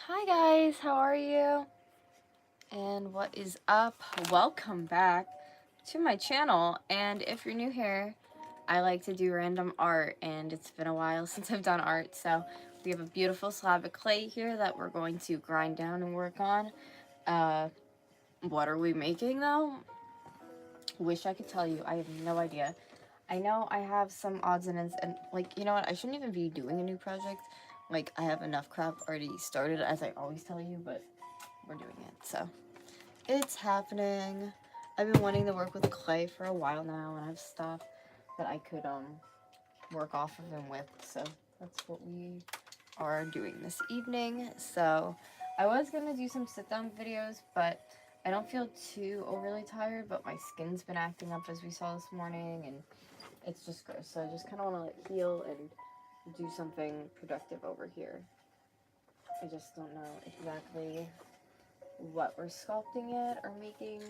Hi guys, how are you? And what is up? Welcome back to my channel. And if you're new here, I like to do random art, and it's been a while since I've done art. So we have a beautiful slab of clay here that we're going to grind down and work on. What are we making though? Wish I could tell you. I have no idea. I know I have some odds and ends, and like, you know what? I shouldn't even be doing a new project. Like, I have enough crap already started, as I always tell you, but we're doing it, so it's happening. I've been wanting to work with clay for a while now, and I have stuff that I could work off of them with, so that's what we are doing this evening. So I was gonna do some sit-down videos, but I don't feel too overly tired, but my skin's been acting up, as we saw this morning, and it's just gross. So I just kind of want to heal and do something productive over here. I just don't know exactly what we're sculpting yet or making.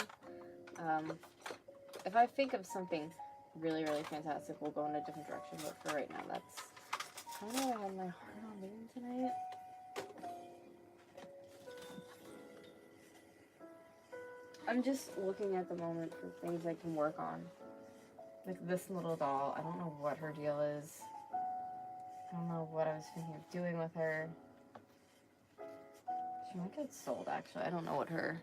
If I think of something really fantastic, we'll go in a different direction, but for right now, that's kind of what I had my heart on doing tonight. I'm just looking at the moment for things I can work on. Like this little doll, I don't know what her deal is. I don't know what I was thinking of doing with her. She might get sold, actually. I don't know what her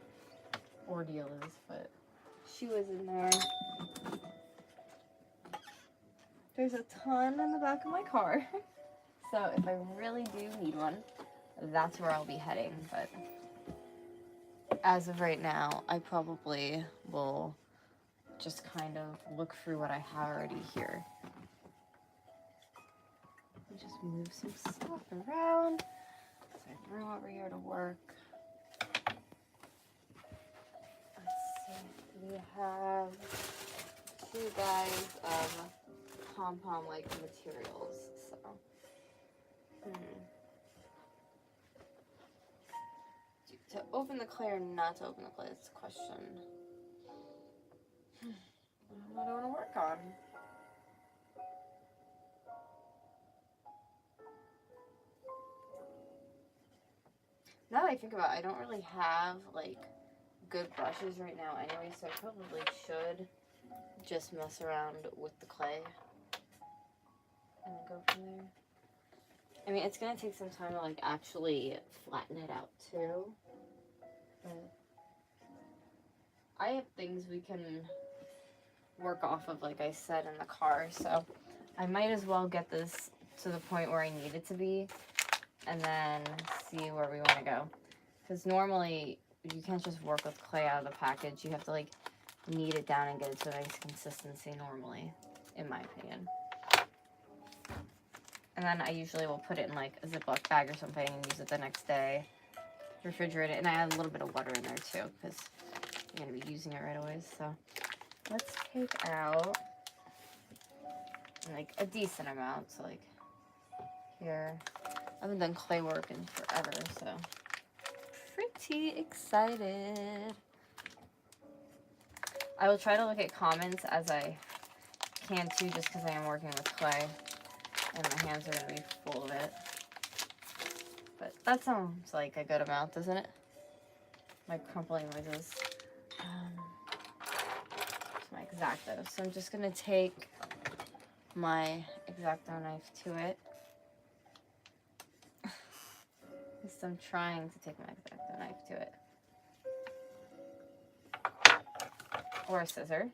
ordeal is, but she was in there. There's a ton in the back of my car. So if I really do need one, that's where I'll be heading. But as of right now, I probably will just kind of look through what I have already here. Just move some stuff around. So I bring over here to work. Let's see. We have 2 bags of pom-pom-like materials. So, to open the clay or not to open the clay, that's the question. What do I want to work on? Now that I think about it, I don't really have like good brushes right now anyway, so I probably should just mess around with the clay and then go from there. I mean, it's gonna take some time to like actually flatten it out too, but I have things we can work off of, like I said, in the car, so I might as well get this to the point where I need it to be and then see where we want to go. Because normally you can't just work with clay out of the package. You have to like knead it down and get it to a nice consistency normally, in my opinion. And then I usually will put it in like a Ziploc bag or something and use it the next day, refrigerate it, and I add a little bit of water in there too because you're going to be using it right away. So let's take out like a decent amount. So like here, I haven't done clay work in forever, so pretty excited. I will try to look at comments as I can too, just because I am working with clay and my hands are going to be full of it. But that sounds like a good amount, doesn't it? My crumpling noises. My X-Acto. So I'm just going to take my X-Acto knife to it. At least I'm trying to take my X-Acto knife to it. Or a scissor.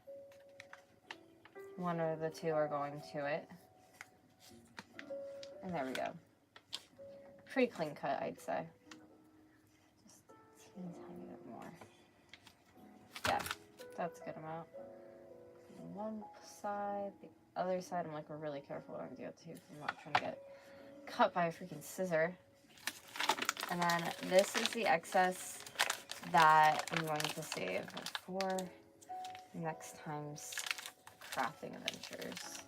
One of the two are going to it. And there we go. Pretty clean cut, I'd say. Just a teeny tiny bit more. Yeah, that's a good amount. One side, the other side, I'm like really careful what I'm doing too, because I'm not trying to get cut by a freaking scissor. And then this is the excess that I'm going to save for next time's crafting adventures.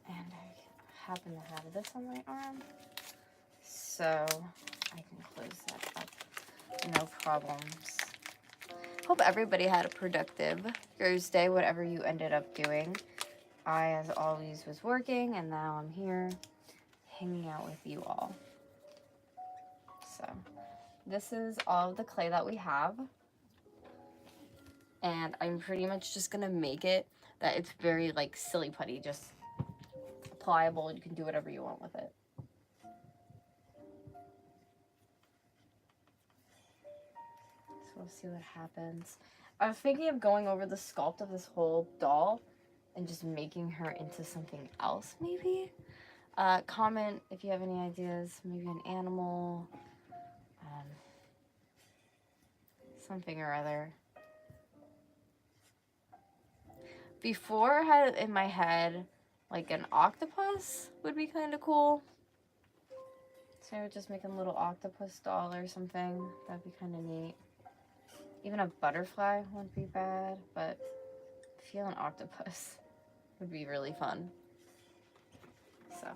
And I happen to have this on my arm, so I can close that up, no problems. Hope everybody had a productive Thursday, whatever you ended up doing. I, as always, was working, and now I'm here hanging out with you all. So this is all of the clay that we have. And I'm pretty much just gonna make it that it's very like silly putty, just pliable. You can do whatever you want with it. So we'll see what happens. I was thinking of going over the sculpt of this whole doll and just making her into something else, maybe. Comment if you have any ideas, maybe an animal, something or other. Before I had it in my head, like an octopus would be kind of cool. So I would just make a little octopus doll or something. That'd be kind of neat. Even a butterfly wouldn't be bad, but I feel an octopus would be really fun. So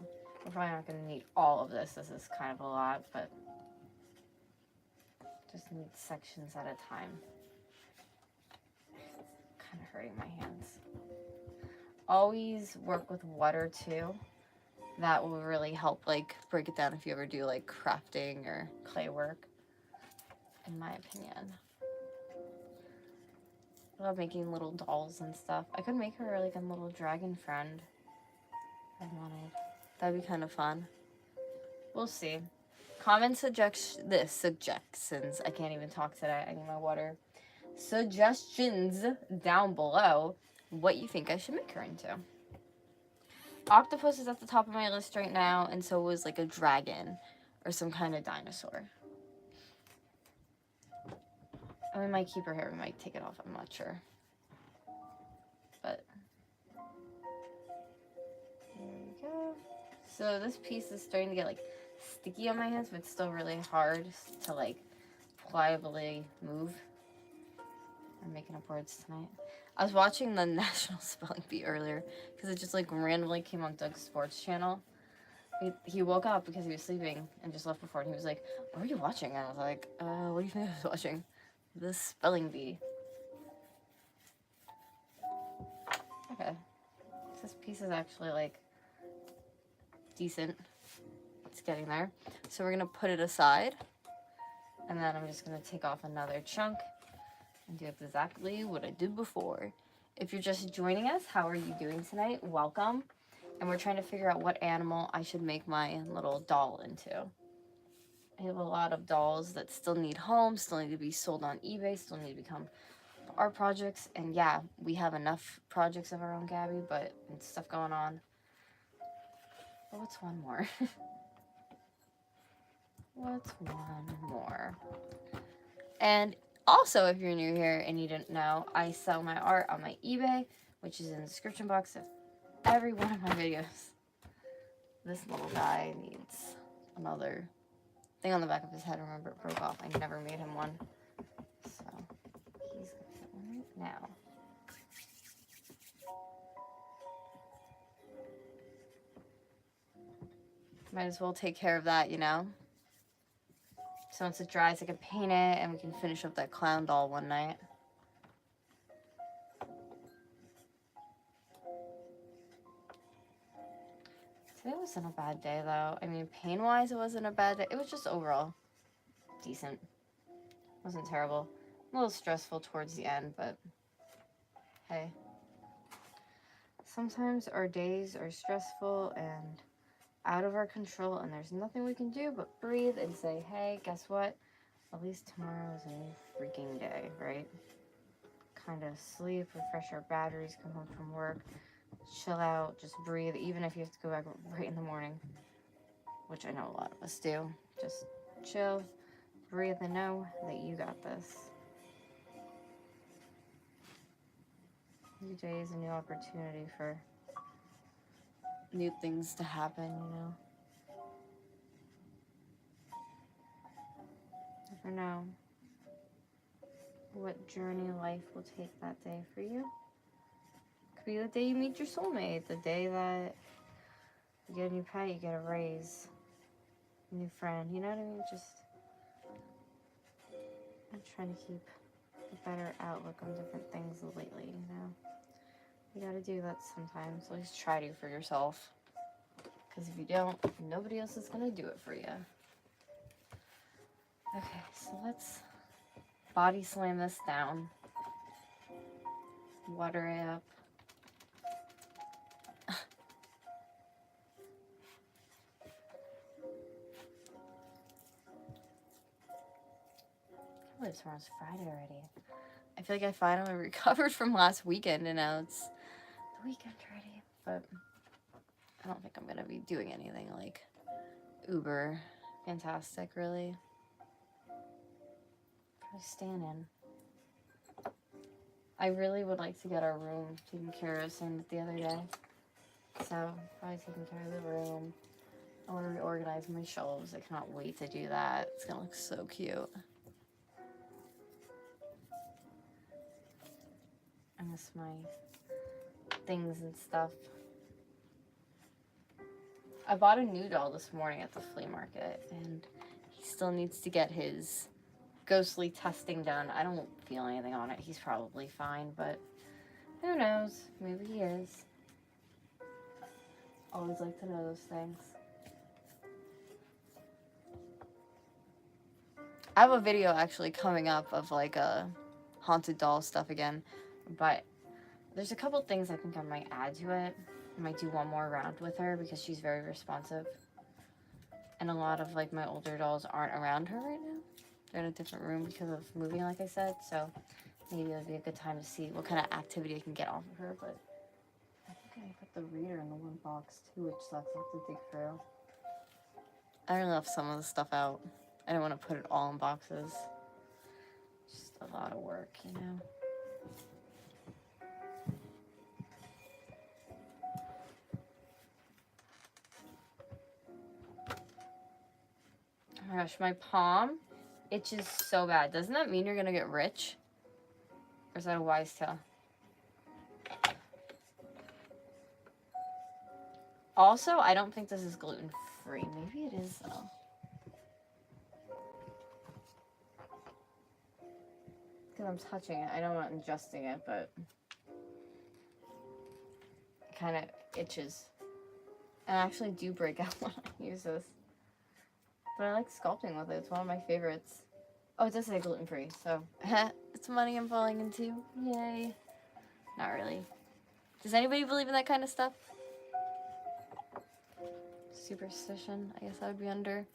we're probably not going to need all of this. This is kind of a lot, but just need sections at a time. Kind of hurting my hands. Always work with water too. That will really help like break it down if you ever do like crafting or clay work, in my opinion. I love making little dolls and stuff. I could make her like a little dragon friend if I wanted. That'd be kind of fun. We'll see. Comment suggestions. I can't even talk today. I need my water. Suggestions down below what you think I should make her into. Octopus is at the top of my list right now, and so was like a dragon or some kind of dinosaur. And we might keep her hair, we might take it off, I'm not sure. But there we go. So this piece is starting to get like sticky on my hands, but it's still really hard to like pliably move. I'm making up words tonight. I was watching the National Spelling Bee earlier because it just like randomly came on Doug's sports channel. He woke up because he was sleeping and just left before, and he was like, "What are you watching?" And I was like, "What do you think I was watching?" The Spelling Bee. Okay. This piece is actually like decent. It's getting there. So we're gonna put it aside, and then I'm just gonna take off another chunk and do exactly what I did before. If you're just joining us, how are you doing tonight? Welcome. And we're trying to figure out what animal I should make my little doll into. I have a lot of dolls that still need homes, still need to be sold on eBay, still need to become art projects. And yeah, we have enough projects of our own, Gabby, but it's stuff going on. But what's one more? What's one more? And also, if you're new here and you didn't know, I sell my art on my eBay, which is in the description box of every one of my videos. This little guy needs another thing on the back of his head. Remember, it broke off. I never made him one. So, he's going to get one right now. Might as well take care of that, you know? So once it dries, I can paint it and we can finish up that clown doll one night. Today wasn't a bad day, though. I mean, pain-wise, it wasn't a bad day. It was just overall decent. It wasn't terrible. A little stressful towards the end, but hey. Sometimes our days are stressful and out of our control, and there's nothing we can do but breathe and say, hey, guess what? At least tomorrow is a new freaking day, right? Kind of sleep, refresh our batteries, come home from work, chill out, just breathe, even if you have to go back right in the morning, which I know a lot of us do. Just chill, breathe, and know that you got this. New day is a new opportunity for new things to happen, you know? Never know what journey life will take that day for you. Could be the day you meet your soulmate, the day that you get a new pet, you get a raise, a new friend, you know what I mean? Just, I'm trying to keep a better outlook on different things lately, you know? You gotta do that sometimes. At least try to for yourself. Because if you don't, nobody else is gonna do it for you. Okay, so let's body slam this down. Water it up. I can't believe tomorrow's Friday already. I feel like I finally recovered from last weekend and now it's the weekend already. But I don't think I'm gonna be doing anything like uber fantastic, really. Probably staying in. I really would like to get our room taken care of soon the other day. So, probably taking care of the room. I want to reorganize my shelves. I cannot wait to do that. It's gonna look so cute. I miss my things and stuff. I bought a new doll this morning at the flea market, and he still needs to get his ghostly testing done. I don't feel anything on it. He's probably fine, but who knows? Maybe he is. Always like to know those things. I have a video actually coming up of like a haunted doll stuff again, but there's a couple things I think I might add to it. I might do one more round with her because she's very responsive. And a lot of like my older dolls aren't around her right now. They're in a different room because of moving, like I said. So maybe it would be a good time to see what kind of activity I can get off of her. But I think I put the reader in the one box too, which sucks. I have to dig through. I only left some of the stuff out. I didn't want to put it all in boxes. Just a lot of work, you know. Oh my gosh, my palm itches so bad. Doesn't that mean you're gonna get rich? Or is that a wise tale? Also, I don't think this is gluten-free. Maybe it is, though. Because I'm touching it. I know I'm not ingesting it, but it kind of itches. And I actually do break out when I use this. But I like sculpting with it. It's one of my favorites. Oh, it does say gluten-free, so it's money I'm falling into. Yay. Not really. Does anybody believe in that kind of stuff? Superstition, I guess I would be under.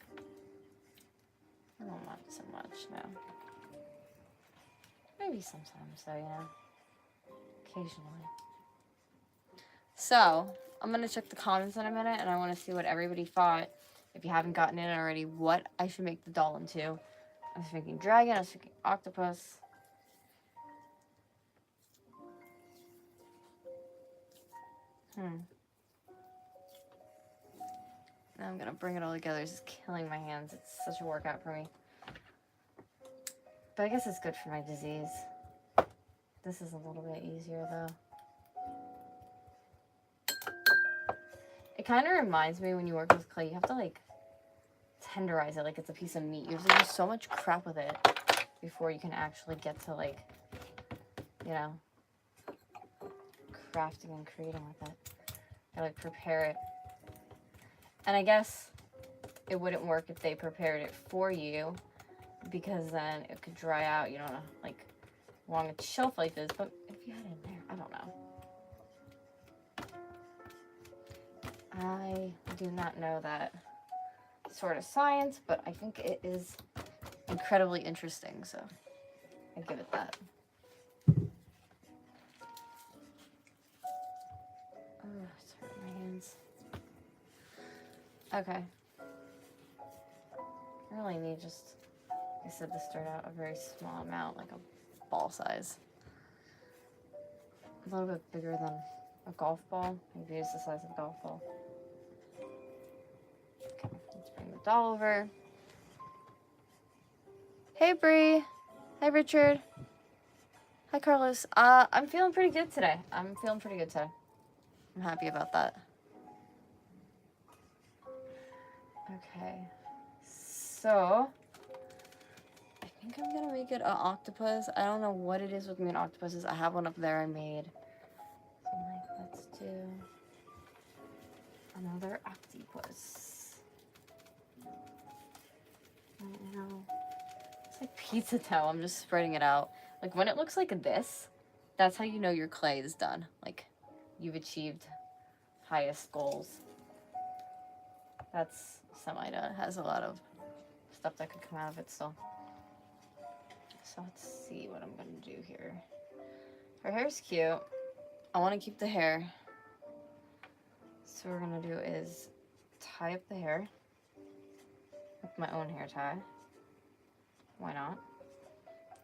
I don't want so much, no. Maybe sometimes, though, you know. Occasionally. So, I'm going to check the comments in a minute, and I want to see what everybody thought. If you haven't gotten it already, what I should make the doll into. I was thinking dragon, I was thinking octopus. Now I'm going to bring it all together. It's just killing my hands. It's such a workout for me. But I guess it's good for my disease. This is a little bit easier, though. It kind of reminds me when you work with clay, you have to, like, tenderize it like it's a piece of meat. You have to do so much crap with it before you can actually get to, like, you know, crafting and creating with it. I like prepare it. And I guess it wouldn't work if they prepared it for you, because then it could dry out. You don't know, like, how long its shelf life is. But if you had it in there, I don't know. I do not know that sort of science, but I think it is incredibly interesting, so I give it that. Oh, it's hurting my hands. Okay. I really need just, like I said, to start out a very small amount, like a ball size. A little bit bigger than a golf ball. Maybe it's the size of a golf ball. Okay, let's bring the doll over. Hey, Bree. Hi, Richard. Hi, Carlos. I'm feeling pretty good today. I'm happy about that. Okay. So, I think I'm gonna make it an octopus. I don't know what it is with me and octopuses. I have one up there I made. So I'm like, let's do another octopus. Right now, pizza dough. I'm just spreading it out. Like, when it looks like this, that's how you know your clay is done. Like, you've achieved highest goals. That's semi done. It has a lot of stuff that could come out of it still. So let's see what I'm gonna do here. Her hair's cute. I want to keep the hair. So what we're gonna do is tie up the hair with my own hair tie. Why not?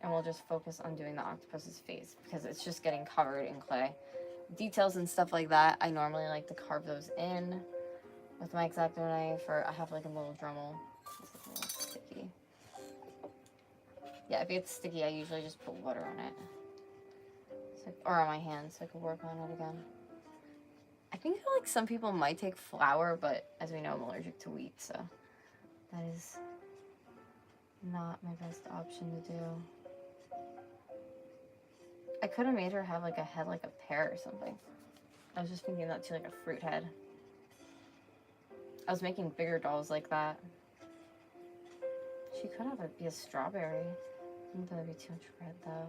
And we'll just focus on doing the octopus's face because it's just getting covered in clay. Details and stuff like that, I normally like to carve those in with my X-Acto knife, or I have like a little Dremel. It's like a little sticky. Yeah, if it's sticky, I usually just put water on it. So, or on my hands, so I can work on it again. I think like some people might take flour, but as we know, I'm allergic to wheat, so that is not my best option to do. I could have made her have like a head like a pear or something. I was just thinking that too, like a fruit head. I was making bigger dolls like that. She could have it be a strawberry. I think that would be too much red though.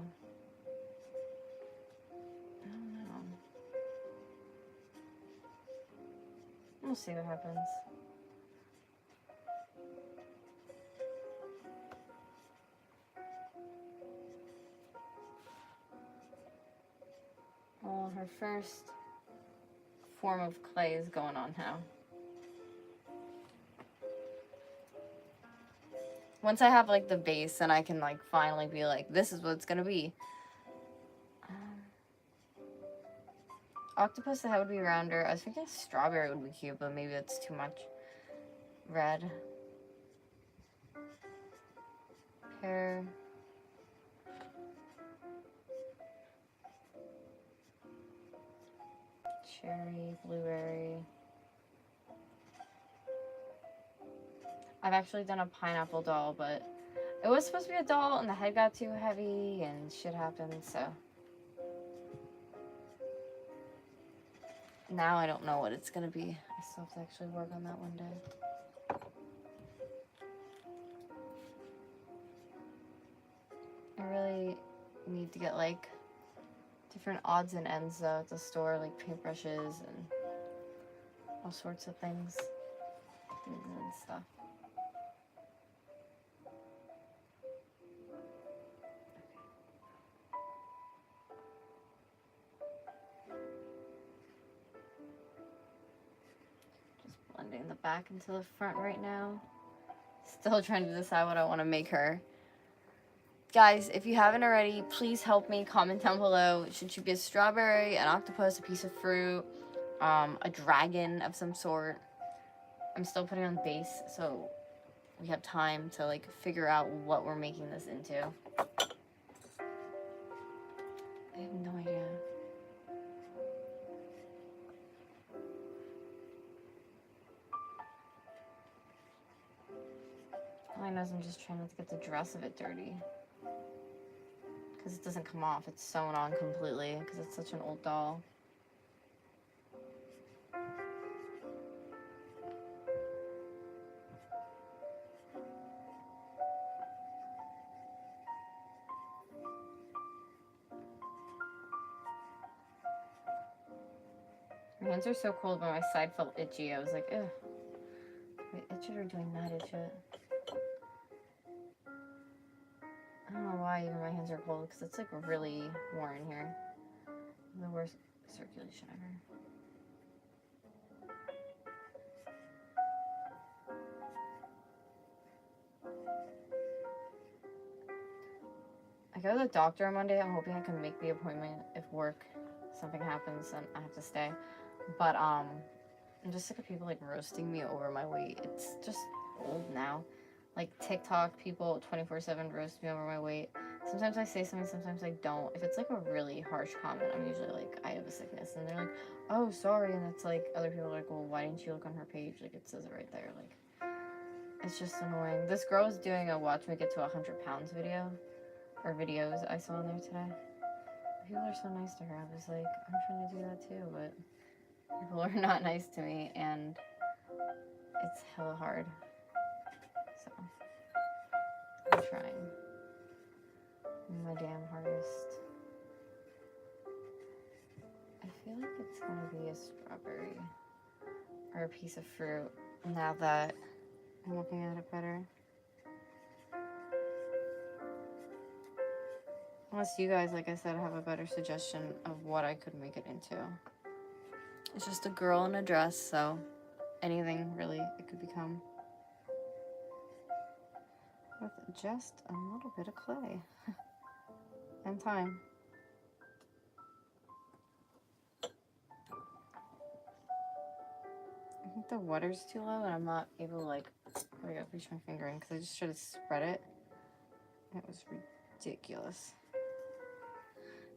I don't know. We'll see what happens. Well, her first form of clay is going on now. Once I have like the base, and I can like finally be like, this is what it's gonna be. Octopus, the head would be rounder. I was thinking strawberry would be cute, but maybe it's too much red. Pear. Cherry, blueberry. I've actually done a pineapple doll, but it was supposed to be a doll and the head got too heavy and shit happened, so. Now I don't know what it's gonna be. I still have to actually work on that one day. I really need to get like different odds and ends though at the store, like paintbrushes and all sorts of things and stuff. Just blending the back into the front right now. Still trying to decide what I want to make her. Guys, if you haven't already, please help me. Comment down below. Should she be a strawberry, an octopus, a piece of fruit, a dragon of some sort? I'm still putting on base, so we have time to like figure out what we're making this into. I have no idea. All I know is I'm just trying not to get the dress of it dirty. Because it doesn't come off. It's sewn on completely because it's such an old doll. My hands are so cold, but my side felt itchy. I was like, ugh. Wait, itch it or do I not itch it? I don't know why even my hands are cold, because it's like really warm in here. The worst circulation ever. I go to the doctor on Monday. I'm hoping I can make the appointment if something happens and I have to stay. But I'm just sick of people like roasting me over my weight. It's just old now. Like TikTok people 24/7 roast me over my weight. Sometimes I say something, sometimes I don't. If it's like a really harsh comment, I'm usually like, I have a sickness. And they're like, oh, sorry. And it's like, other people are like, well, why didn't you look on her page? Like, it says it right there. Like, it's just annoying. This girl was doing a watch me get to 100 pounds video. Or videos I saw on there today. People are so nice to her. I was like, I'm trying to do that too, but people are not nice to me, and it's hella hard. So, I'm trying. my damn hardest. I feel like it's gonna be a strawberry or a piece of fruit now that I'm looking at it better. Unless you guys, like I said, have a better suggestion of what I could make it into. It's just a girl in a dress, so anything really it could become. With just a little bit of clay and time. I think the water's too low and I'm not able to like reach my finger in because I just tried to spread it. It was ridiculous.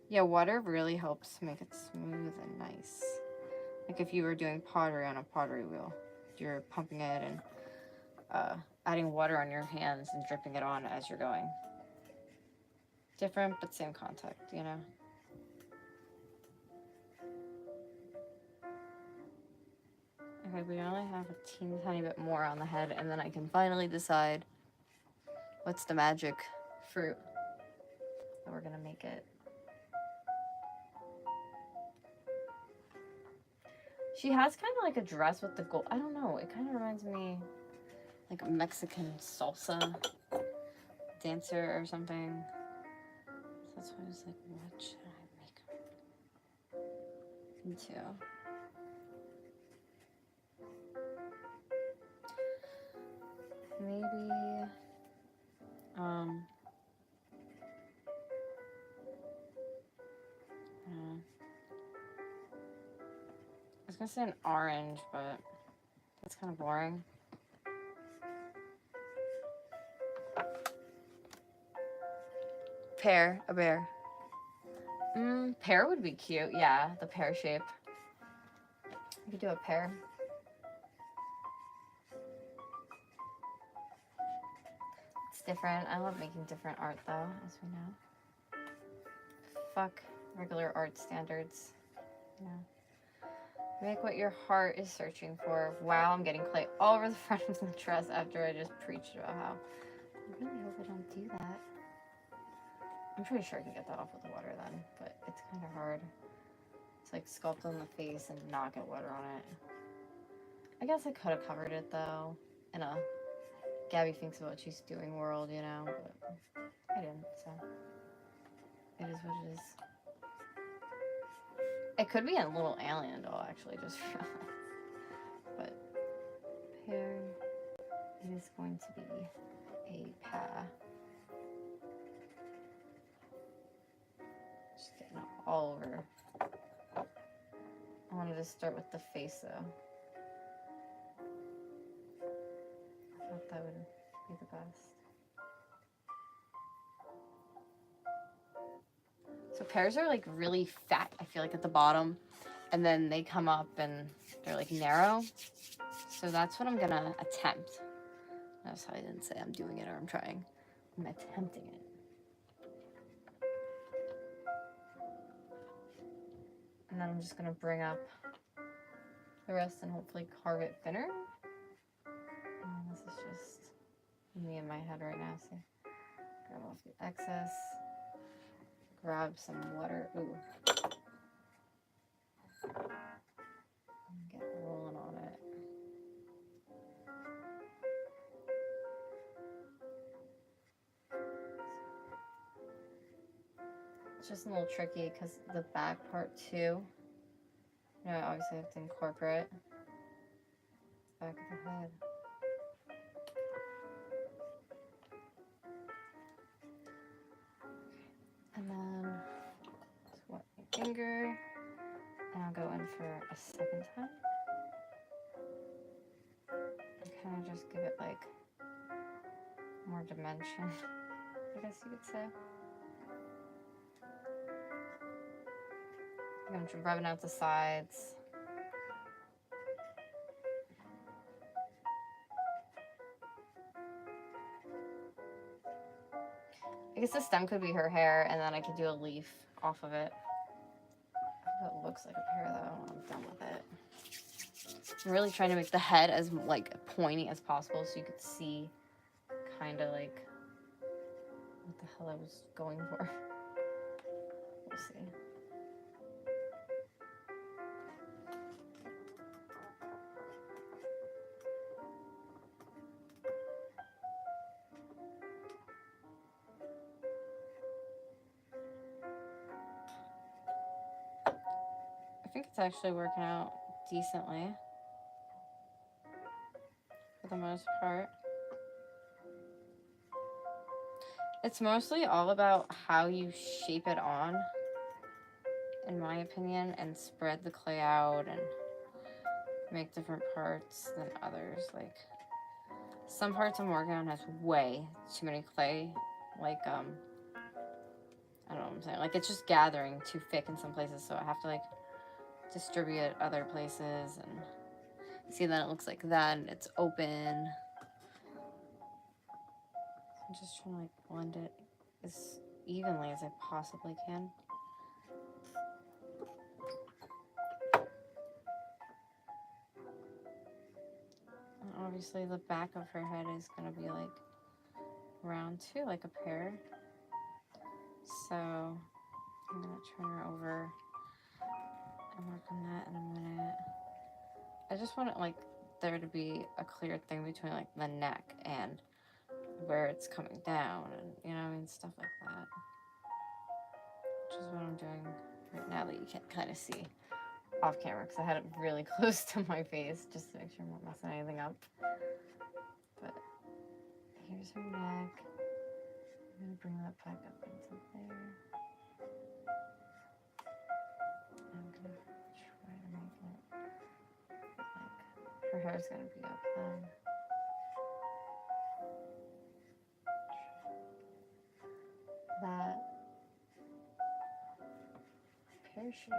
Yeah, water really helps make it smooth and nice. Like if you were doing pottery on a pottery wheel, you're pumping it and adding water on your hands and dripping it on as you're going. Different, but same contact, you know? Okay, we only have a teeny tiny bit more on the head, and then I can finally decide what's the magic fruit that we're gonna make it. She has kind of like a dress with the gold. I don't know. It kind of reminds me like a Mexican salsa dancer or something. So that's why I was like, what should I make into? Maybe, I was gonna say an orange, but that's kind of boring. Pear, a bear. Pear would be cute. Yeah, the pear shape. We could do a pear. It's different. I love making different art though, as we know. Fuck regular art standards. Yeah. Make what your heart is searching for. Wow, I'm getting clay all over the front of the dress after I just preached about how. I really hope I don't do that. I'm pretty sure I can get that off with the water then, but it's kind of hard. It's like sculpt on the face and not get water on it. I guess I could have covered it though, in a Gabby thinks about what she's doing world, you know, but I didn't, so it is what it is. It could be a little alien doll, actually, just realized. But pear, it is going to be a pa. Just getting it all over. I wanted to start with the face, though. I thought that would be the best. So pears are like really fat, I feel like, at the bottom, and then they come up and they're like narrow. So that's what I'm gonna attempt. That's how I didn't say I'm doing it or I'm trying. I'm attempting it. And then I'm just gonna bring up the rest and hopefully carve it thinner. And this is just me in my head right now. See, grab off the excess. Grab some water. Ooh. And get rolling on it. It's just a little tricky because the back part too, you know, I obviously have to incorporate back of the head. And then just wet my finger, and I'll go in for a second time. And kind of just give it like more dimension, I guess you could say. I'm just rubbing out the sides. I guess the stem could be her hair, and then I could do a leaf off of it. It looks like a pear though when I'm done with it. I'm really trying to make the head as like pointy as possible so you could see kind of like what the hell I was going for. We'll see. I think it's actually working out decently for the most part. It's mostly all about how you shape it on, in my opinion, and spread the clay out and make different parts than others. Like, some parts I'm working on has way too many clay. Like, I don't know what I'm saying. Like, it's just gathering too thick in some places, so I have to, like, distribute it other places. And see, then it looks like that, and it's open. I'm just trying to, like, blend it as evenly as I possibly can. And obviously the back of her head is going to be, like, round too, like a pear. So I'm going to turn her over and work on that in a minute. I just want it, like, there to be a clear thing between, like, the neck and where it's coming down, and, you know what I mean, stuff like that. Which is what I'm doing right now that you can't kind of see off camera, because I had it really close to my face just to make sure I'm not messing anything up. But here's her neck. I'm going to bring that back up into there. I'm going to try to make it like her hair's going to be up then. That pear shape.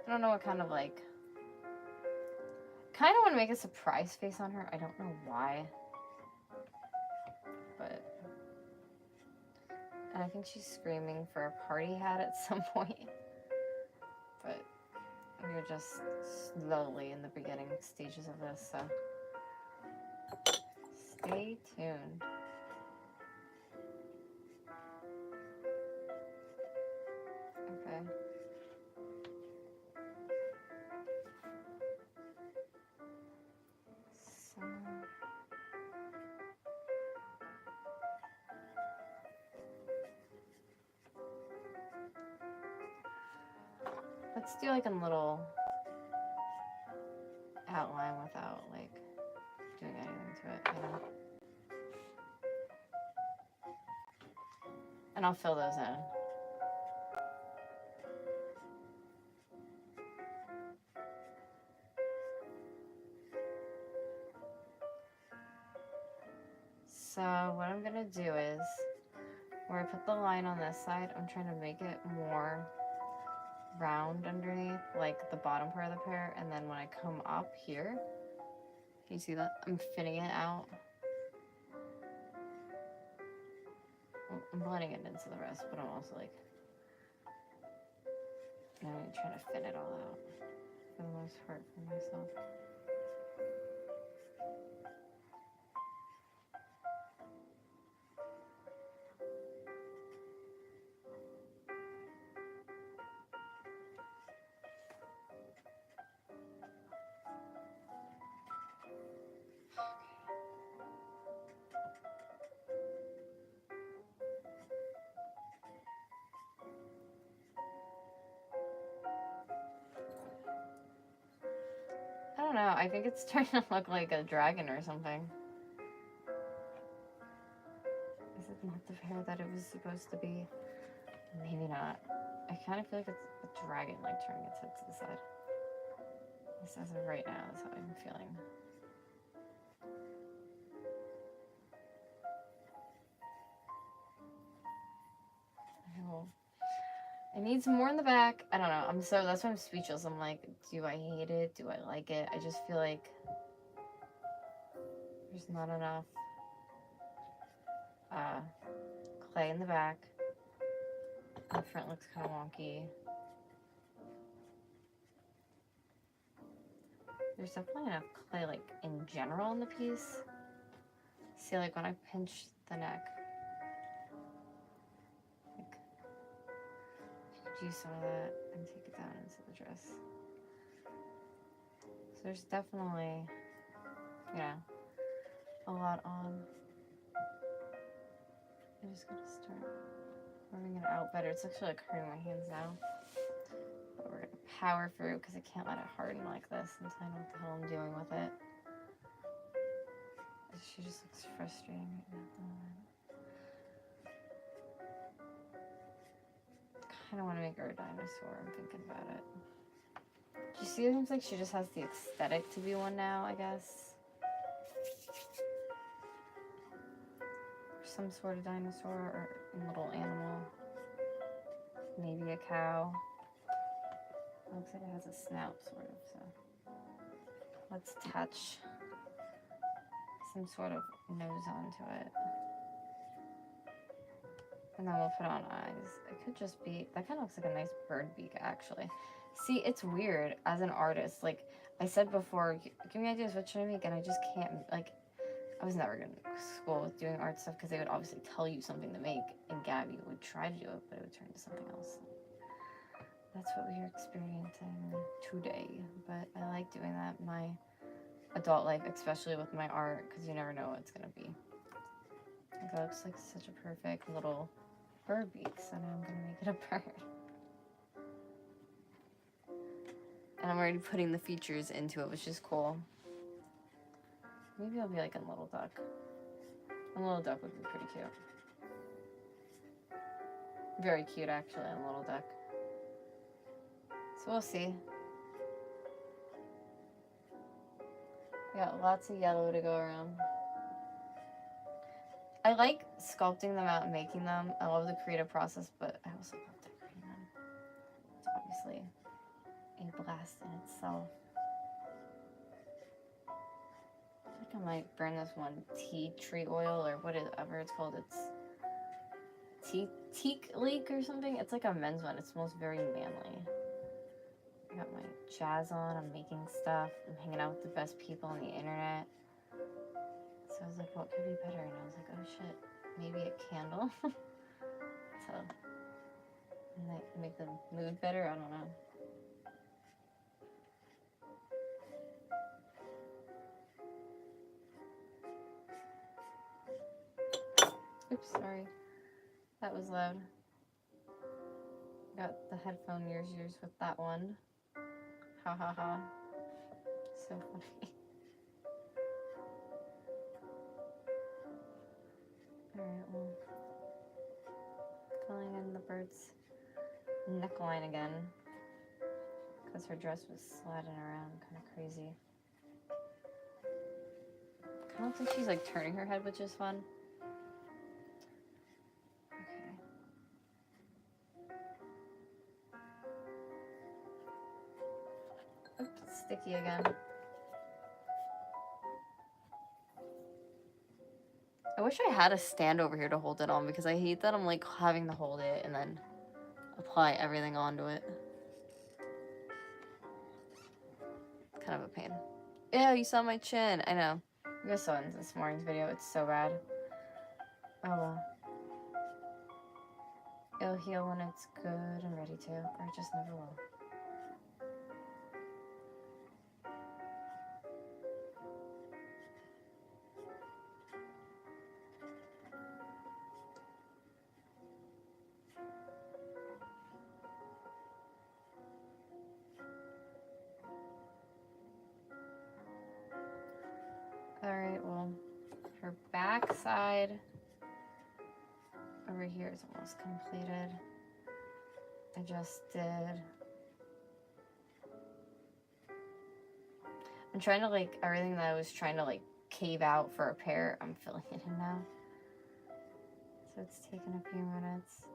I don't know what kind of, like, kind of want to make a surprise face on her. I don't know why, but, and I think she's screaming for a party hat at some point, but we're just slowly in the beginning stages of this, so stay tuned. Okay. So let's do like a little outline without like doing anything to it, you know? And I'll fill those in. So what I'm gonna do is, where I put the line on this side, I'm trying to make it more round underneath, like the bottom part of the pear, and then when I come up here, can you see that? I'm thinning it out. I'm blending it into the rest, but I'm also like, I'm trying to thin it all out for the most part for myself. I don't know, I think it's starting to look like a dragon or something. Is it not the hair that it was supposed to be? Maybe not. I kind of feel like it's a dragon, like turning its head to the side. At least as of right now, that's how I'm feeling. It needs more in the back. I don't know. That's why I'm speechless. I'm like, do I hate it? Do I like it? I just feel like there's not enough clay in the back. The front looks kind of wonky. There's definitely enough clay, like, in general in the piece. See, like, when I pinch the neck, like, do some of that and take it down into the dress. So there's definitely, you know, a lot on. I'm just gonna start rubbing it out better. It's actually, like, hurting my hands now. But we're gonna power through because I can't let it harden like this until I know what the hell I'm doing with it. She just looks frustrating right now. I kind of want to make her a dinosaur. I'm thinking about it. Do you see? It seems like she just has the aesthetic to be one now, I guess. Some sort of dinosaur or little animal. Maybe a cow. It looks like it has a snout, sort of, so. Let's attach some sort of nose onto it. And then we'll put on eyes. It could just be, that kind of looks like a nice bird beak, actually. See, it's weird as an artist. Like I said before, give me ideas, what should I make? And I just can't, like, I was never good in school with doing art stuff because they would obviously tell you something to make, and Gabby would try to do it, but it would turn into something else. That's what we are experiencing today. But I like doing that in my adult life, especially with my art, because you never know what it's going to be. It looks like such a perfect little bird beak, so now I'm going to make it a bird. And I'm already putting the features into it, which is cool. Maybe I'll be like a little duck. A little duck would be pretty cute. Very cute, actually, a little duck. So we'll see. We got lots of yellow to go around. I like sculpting them out and making them. I love the creative process, but I also love decorating them. It's obviously a blast in itself. I think I might burn this one tea tree oil or whatever it's called. It's teak leek or something. It's like a men's one. It smells very manly. I got my jazz on. I'm making stuff. I'm hanging out with the best people on the internet. So I was like, what could be better? And I was like, oh shit, maybe a candle. So, make the mood better? I don't know. Oops, sorry. That was loud. Got the headphone ears with that one. Ha ha ha. So funny. Alright, well. Filling in the bird's neckline again. Because her dress was sliding around kind of crazy. Kind of looks like she's like turning her head, which is fun. Okay. Oops, sticky again. I wish I had a stand over here to hold it on because I hate that I'm like having to hold it and then apply everything onto it. Kind of a pain. Ew, you saw my chin. I know. You guys saw it in this morning's video. It's so bad. Oh well. It'll heal when it's good and ready to, or it just never will. Alright, well, her back side over here is almost completed. I just did. I'm trying to like, everything that I was trying to like cave out for a pear, I'm filling it in now. So it's taken a few minutes.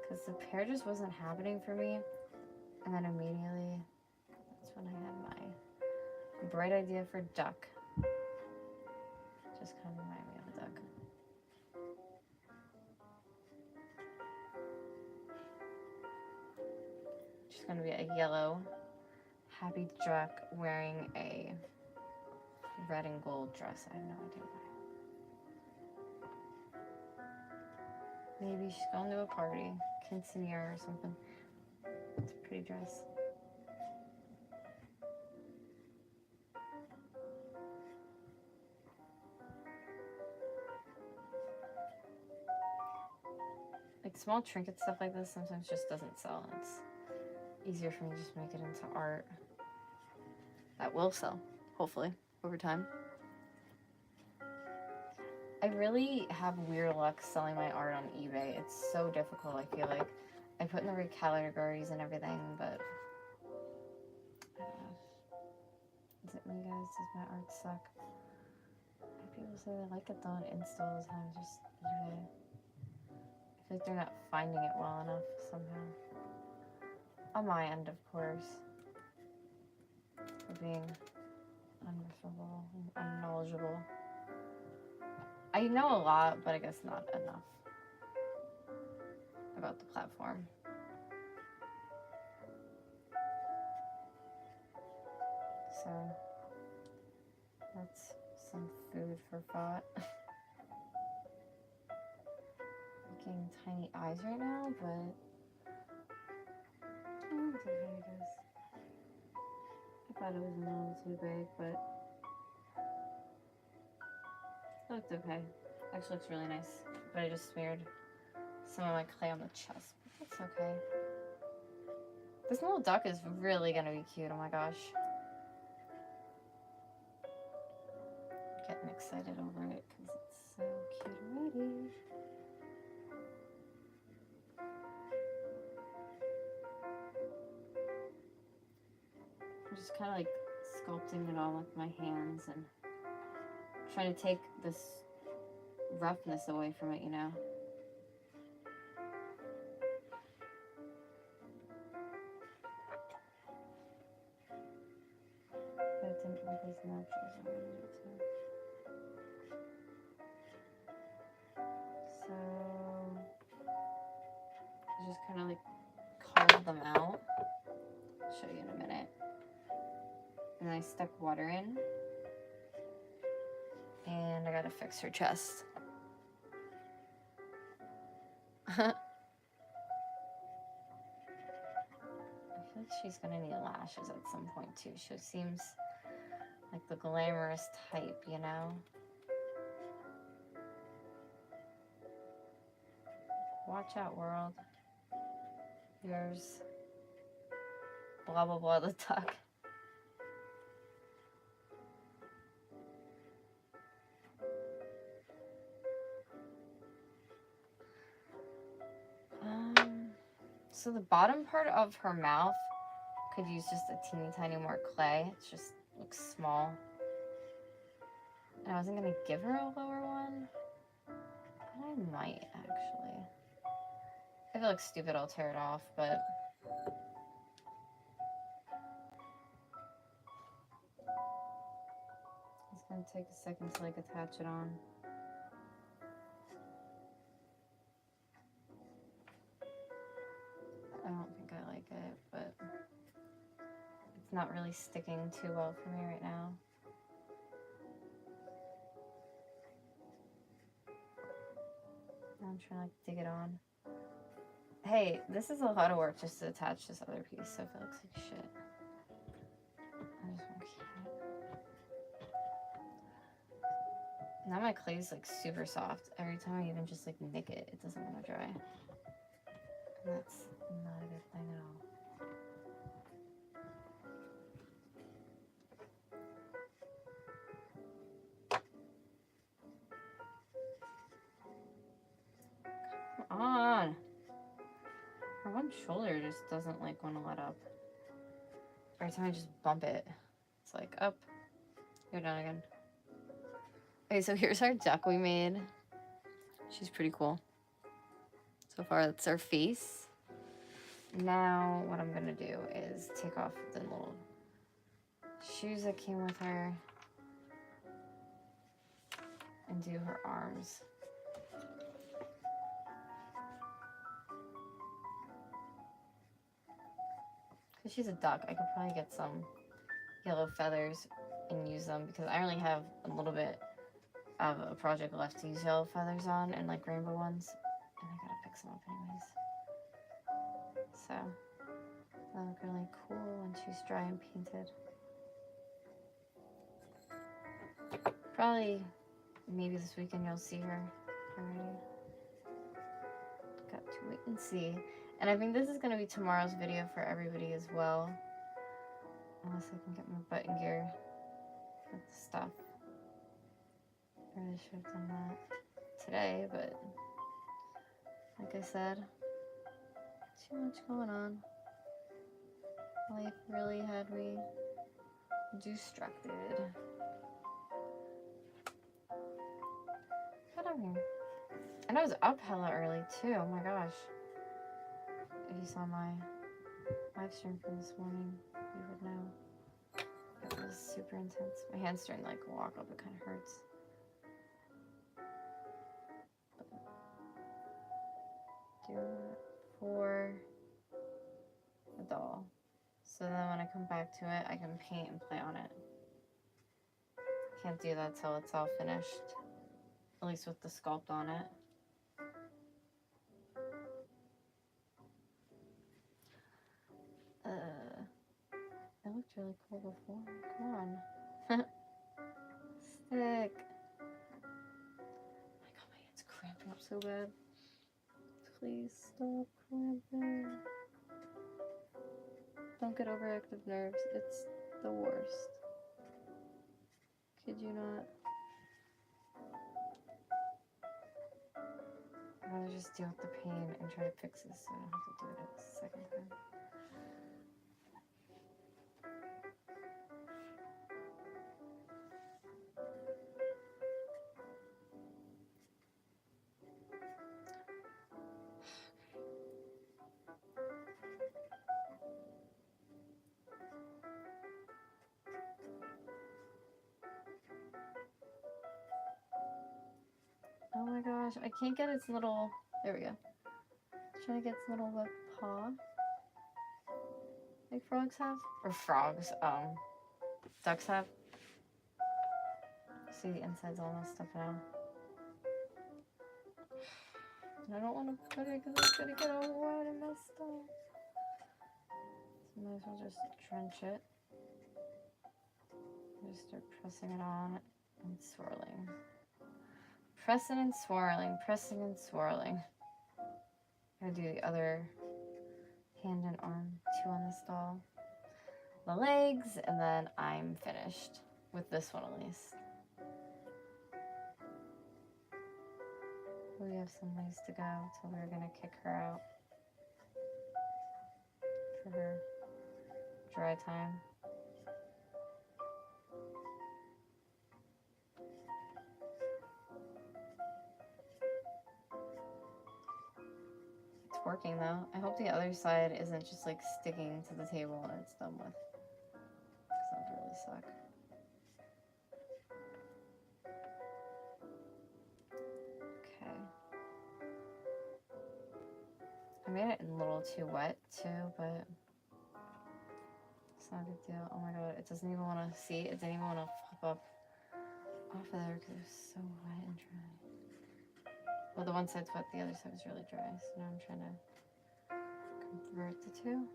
Because the pear just wasn't happening for me. And then immediately, that's when I had my bright idea for duck. Just kind of reminded me of a duck. She's going to be a yellow Happy Jack wearing a red and gold dress. I have no idea why. Maybe she's going to a party, quinceanera or something. It's a pretty dress. Like small trinket stuff like this sometimes just doesn't sell. It's easier for me to just make it into art that will sell, hopefully, over time. I really have weird luck selling my art on eBay. It's so difficult, I feel like. I put in the right categories and everything, but I don't know. Is it me, guys? Does my art suck? People say they like it though on Insta all the time, just eBay. I feel like they're not finding it well enough somehow. On my end, of course. For being unreachable and unknowledgeable. I know a lot, but I guess not enough about the platform. So, that's some food for thought. Making tiny eyes right now, but it's okay, I guess. I thought it was a little too big, but it looked okay. Actually looks really nice, but I just smeared some of my clay on the chest. But that's okay. This little duck is really gonna be cute. Oh my gosh. Getting excited over it because it's so cute already. I'm just kind of like sculpting it all with my hands and trying to take this roughness away from it, you know? But it didn't look as natural as I wanted it to. So I just kind of like carved them out. I'll show you in a minute. And I stuck water in. And I gotta fix her chest. I feel like she's gonna need lashes at some point too. She seems like the glamorous type, you know? Watch out, world. Here's blah blah blah the duck. So the bottom part of her mouth could use just a teeny tiny more clay. It just looks small. And I wasn't gonna give her a lower one, but I might actually. If it looks stupid, I'll tear it off, but it's gonna take a second to like attach it on. I don't think I like it, but it's not really sticking too well for me right now. Now I'm trying to like dig it on. Hey, this is a lot of work just to attach this other piece, so if it looks like shit, I just want to keep it. Now my clay is like super soft. Every time I even just like nick it, it doesn't want to dry. And that's not a good thing at all. Come on. Her one shoulder just doesn't like want to let up. Every time I just bump it, it's like up. You're done again. Okay, so here's our duck we made. She's pretty cool. So far, that's our face. Now, what I'm gonna do is take off the little shoes that came with her and do her arms. because she's a duck, I could probably get some yellow feathers and use them, because I only have a little bit of a project left to use yellow feathers on, and like rainbow ones, and I gotta pick some up anyways. So that'll look really cool when she's dry and painted. Probably maybe this weekend you'll see her already. Got to wait and see. And I think this is going to be tomorrow's video for everybody as well. Unless I can get my button gear with the stuff. I really should have done that today, but like I said, too much going on. Life really had me distracted. Get on here. And I was up hella early too, oh my gosh. If you saw my live stream from this morning, you would know. It was super intense. My hand's starting to like walk up, it kind of hurts. Do it for the doll. So then when I come back to it, I can paint and play on it. Can't do that till it's all finished. At least with the sculpt on it. It looked really cool before. Come on. Stick. Oh my god, my hand's cramping up so bad. Please stop cramping. Don't get overactive nerves. It's the worst. Kid you not. I'd rather just deal with the pain and try to fix this so I don't have to do it a second time. Oh my gosh, I can't get its little, there we go. Trying to get its little web paw. Like frogs have? Or frogs, ducks have. See, the inside's all messed up now. And I don't want to put it because it's going to get all wet and messed up. So I might as well just drench it. Just start pressing it on and swirling. Pressing and swirling, pressing and swirling. I'm gonna do the other hand and arm too on this doll. The legs, and then I'm finished with this one at least. We have some ways to go till we're gonna kick her out for her dry time. It's working though. I hope the other side isn't just like sticking to the table and it's done with. Because that would really suck. I made it a little too wet too, but it's not a big deal. Oh my god, it doesn't even want to see. It didn't even want to pop up off of there because it was so wet and dry. Well, the one side's wet, the other side was really dry. So now I'm trying to convert the two.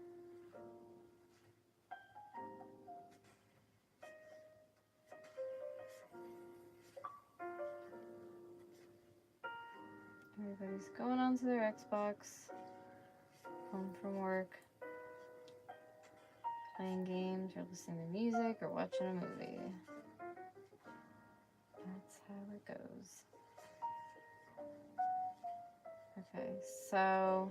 Everybody's going onto their Xbox, home from work, playing games, or listening to music, or watching a movie. That's how it goes. Okay, so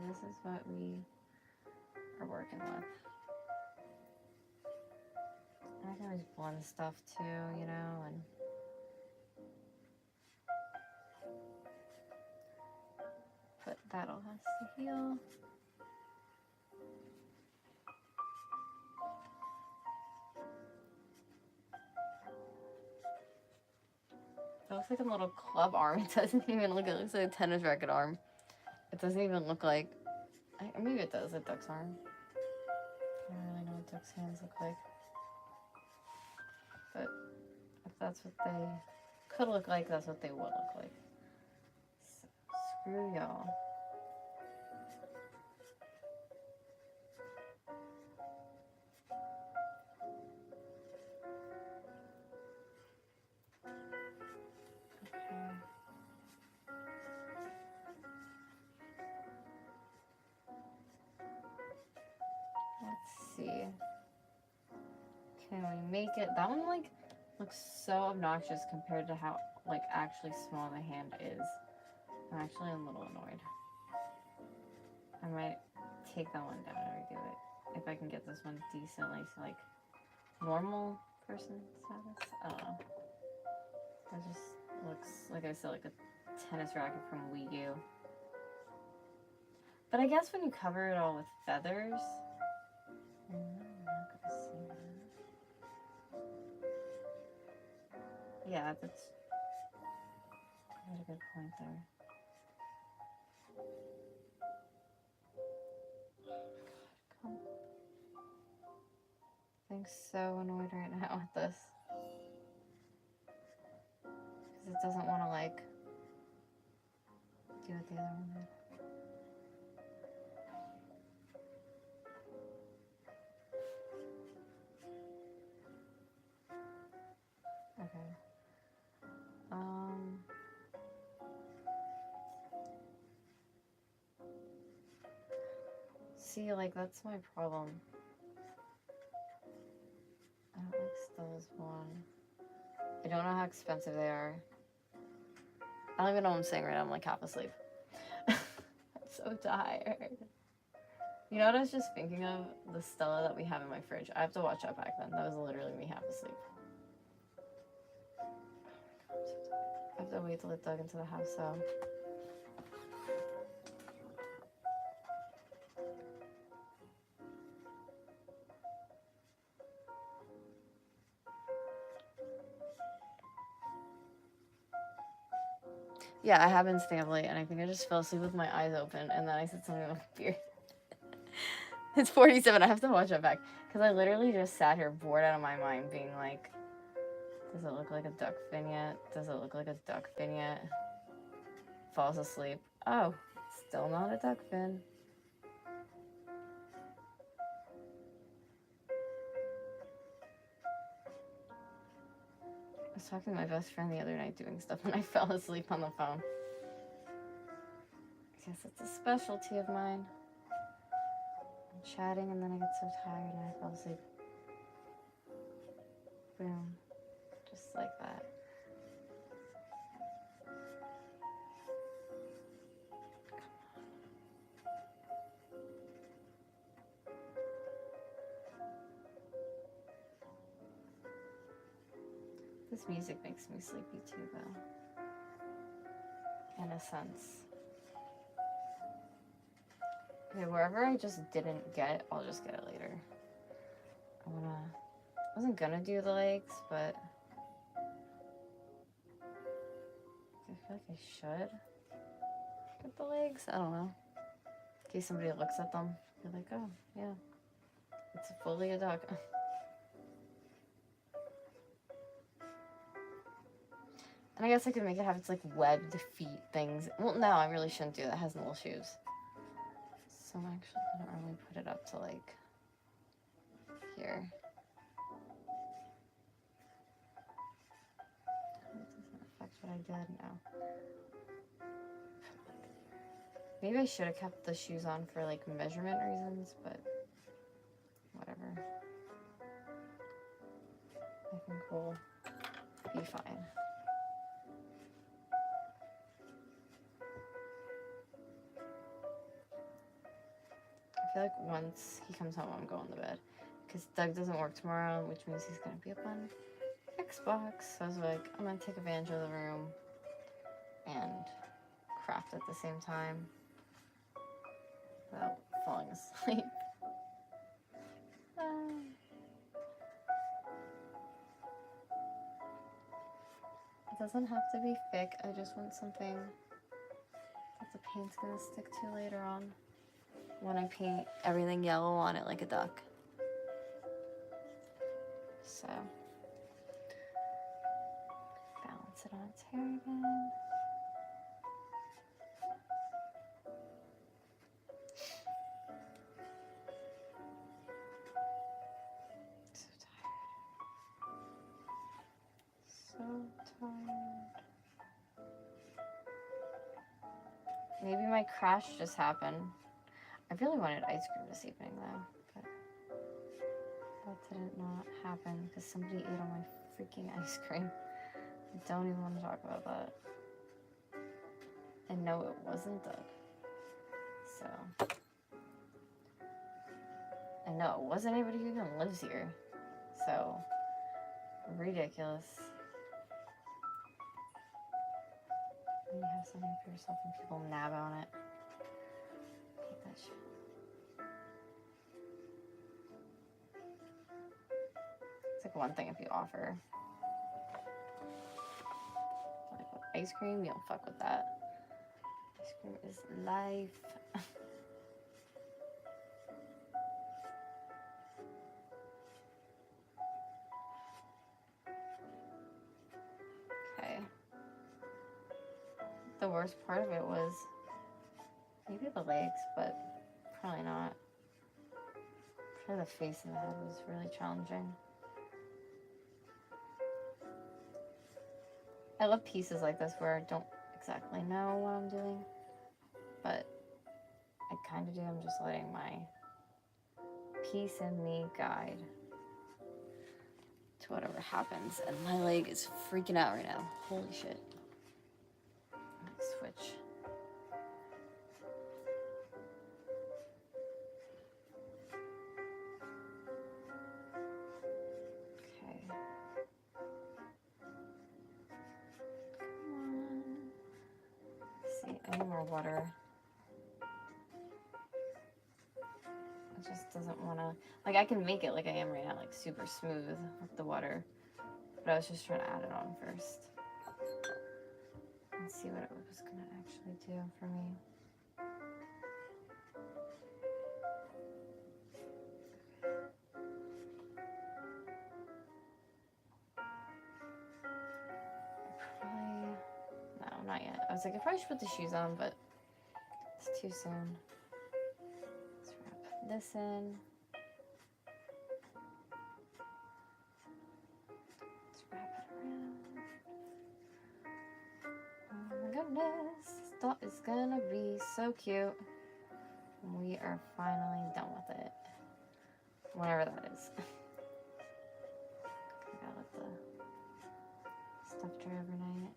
this is what we are working with. I can always blend stuff too, you know, and but that all has to heal. It looks like a little club arm. It doesn't even look, it looks like a tennis racket arm. It doesn't even look like, maybe it does, a duck's arm. I don't really know what duck's hands look like. But if that's what they could look like, that's what they would look like. So, screw y'all. Let's see. Can we make it? That one like looks so obnoxious compared to how like actually small the hand is. I'm actually a little annoyed. I might take that one down and redo it if I can get this one decently to like normal person status. I don't know. That just looks like I said, like a tennis racket from Wii U. But I guess when you cover it all with feathers, I'm not gonna see that. Yeah, that's a good point there. God, I'm so annoyed right now with this. Because it doesn't want to like do what the other one did. Okay. See, like, that's my problem. I don't like Stella's one. I don't know how expensive they are. I don't even know what I'm saying right now. I'm like half asleep. I'm so tired. You know what I was just thinking of? The Stella that we have in my fridge. I have to watch that back then. That was literally me half asleep. I have to wait till it dug into the house, so. Yeah, I have been staying up late, and I think I just fell asleep with my eyes open, and then I said something about beer. It's 47. I have to watch that back. Because I literally just sat here bored out of my mind being like, does it look like a duck fin yet? Does it look like a duck fin yet? Falls asleep. Oh, still not a duck fin. I was talking to my best friend the other night doing stuff and I fell asleep on the phone. I guess it's a specialty of mine. I'm chatting and then I get so tired and I fall asleep. Boom. Just like that. This music makes me sleepy too, though. In a sense. Okay, wherever I just didn't get, I'll just get it later. I wasn't gonna do the legs, but I feel like I should get the legs. I don't know. In case somebody looks at them, you're like, oh, yeah, it's fully a duck. And I guess I could make it have its like webbed feet things. Well, no, I really shouldn't do that. It has little shoes. So I'm actually gonna only put it up to like here. It doesn't affect what I did now. Maybe I should have kept the shoes on for like measurement reasons, but whatever. I think we'll be fine. I feel like once he comes home, I'm going to bed. Because Doug doesn't work tomorrow, which means he's going to be up on Xbox. So I was like, I'm going to take advantage of the room and craft at the same time without falling asleep. It doesn't have to be thick. I just want something that's a paint's gonna stick to later on when I paint everything yellow on it like a duck. So, balance it on its hair again. So tired. Maybe my crash just happened. I really wanted ice cream this evening though, but that didn't not happen because somebody ate all my freaking ice cream. I don't even want to talk about that. And no, it wasn't Doug. So, and no, it wasn't anybody who even lives here. So, ridiculous. You have something for yourself and people nab on it. I hate that shit. It's like one thing if you offer like with ice cream, you don't fuck with that. Ice cream is life. Okay. The worst part of it was maybe the legs, but probably not. Probably the face and the head was really challenging. I love pieces like this where I don't exactly know what I'm doing, but I kind of do. I'm just letting my piece and me guide to whatever happens. And my leg is freaking out right now. Holy shit. Let me switch. Okay. Come on. Let's see, I need more water. It just doesn't want to, like I can make it like I am right now, like super smooth with the water. But I was just trying to add it on first. And see what it was going to actually do for me. Probably, no, not yet. I was like, I probably should put the shoes on, but it's too soon. Let's wrap this in. Let's wrap it around. Oh my goodness, this dot is gonna be so cute. We are finally done with it. Whenever that is. I gotta let the stuff dry overnight.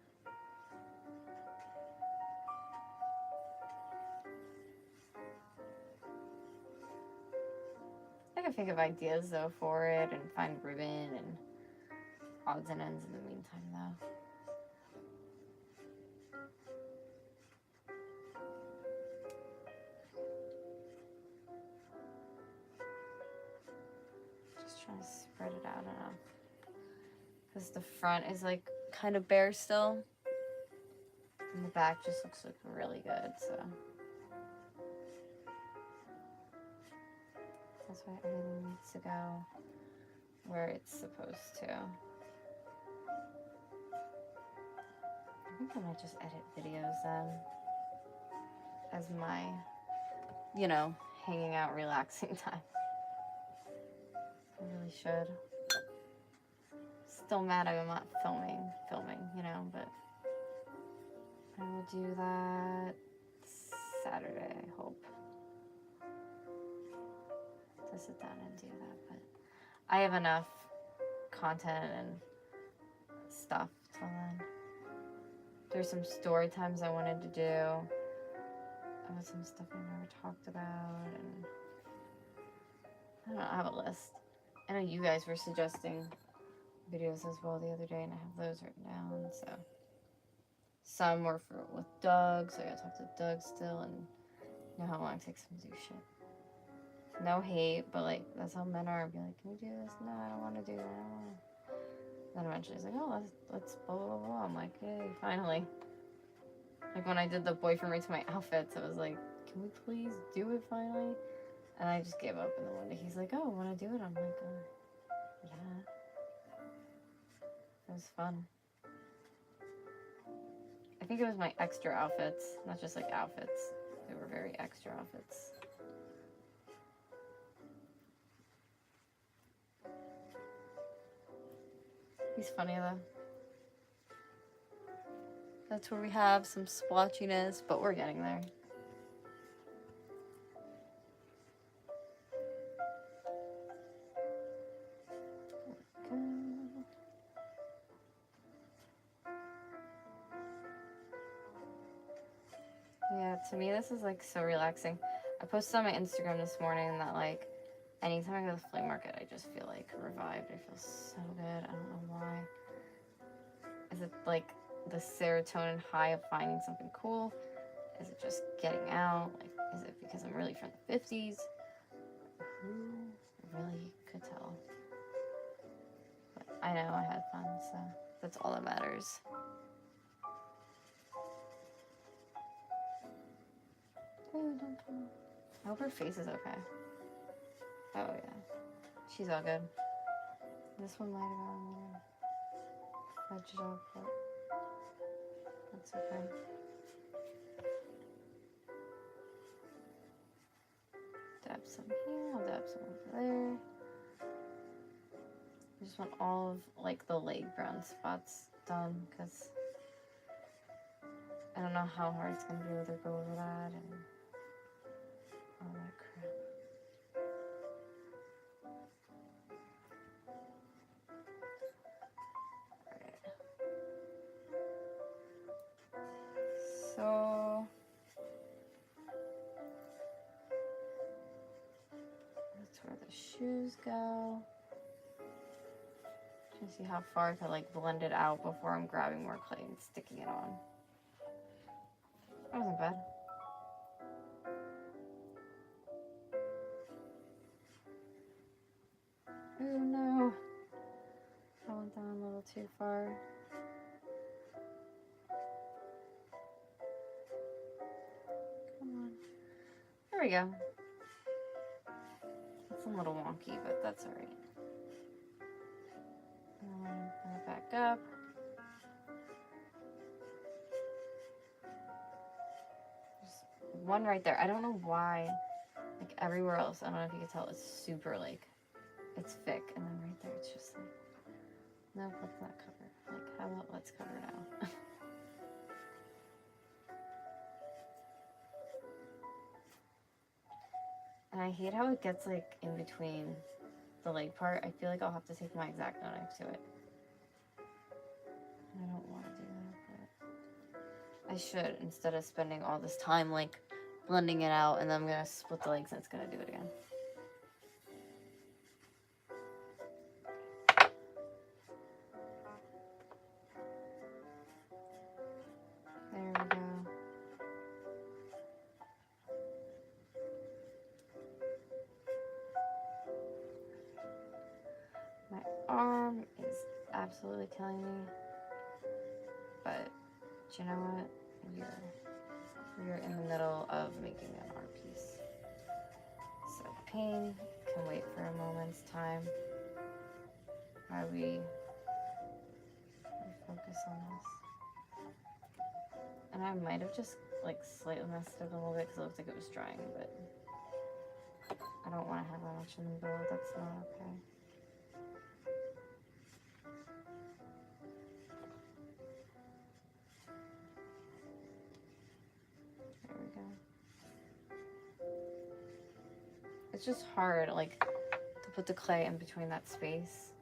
I can think of ideas though for it and find ribbon and odds and ends in the meantime though. Just trying to spread it out enough. Because the front is like kind of bare still. And the back just looks like really good, so. That's why everything needs to go where it's supposed to. I think I might just edit videos then as my, you know, hanging out, relaxing time. I really should. Still mad I'm not filming, you know, but I will do that Saturday, I hope. To sit down and do that, but I have enough content and stuff till then. There's some story times I wanted to do. I have some stuff I never talked about, and I don't know, I have a list. I know you guys were suggesting videos as well the other day, and I have those written down, so. Some were with Doug, so I gotta talk to Doug still, and know how long it takes him to do shit. No hate, but like, that's how men are. I'd be like, can you do this? No, I don't want to do that. I don't want to. Then eventually he's like, oh, let's blah, blah, blah. I'm like, yay, finally. Like when I did the boyfriend rates my outfits, I was like, can we please do it finally? And I just gave up. And then one day he's like, oh, want to do it? I'm like, yeah. It was fun. I think it was my extra outfits, not just like outfits. They were very extra outfits. He's funny though. That's where we have some splotchiness, but we're getting there. Yeah, to me this is like so relaxing. I posted on my Instagram this morning that like anytime I go to the flea market, I just feel like revived. I feel so good. I don't know why. Is it like the serotonin high of finding something cool? Is it just getting out? Like, is it because I'm really from the 50s? Who really could tell? But I know I had fun, so that's all that matters. Oh, don't fall. I hope her face is okay. Oh yeah, she's all good. This one might have gotten a little fudged up, but that's okay. Dab some here, I'll dab some over there. I just want all of like the leg brown spots done because I don't know how hard it's gonna be able to go over that and all that crap. So that's where the shoes go. Trying to see how far I can like blend it out before I'm grabbing more clay and sticking it on. That wasn't bad. Oh no. I went down a little too far. Come on. There we go. It's a little wonky, but that's alright. Bring it back up. There's one right there. I don't know why. Like everywhere else, I don't know if you can tell, it's super like, it's thick. And then right there, it's just like, no, let's not cover. Like, how about let's cover now? And I hate how it gets like in between the leg part. I feel like I'll have to take my X-Acto knife to it. And I don't want to do that, but I should, instead of spending all this time like blending it out and then I'm gonna split the legs and it's gonna do it again. There we go. My arm is absolutely killing me, but you know what? We're in the middle of making an art piece. So pain can wait for a moment's time while we focus on this. And I might have just like slightly messed it up a little bit because it looked like it was drying, but I don't want to have that much in the middle. That's not okay. There we go. It's just hard, like, to put the clay in between that space.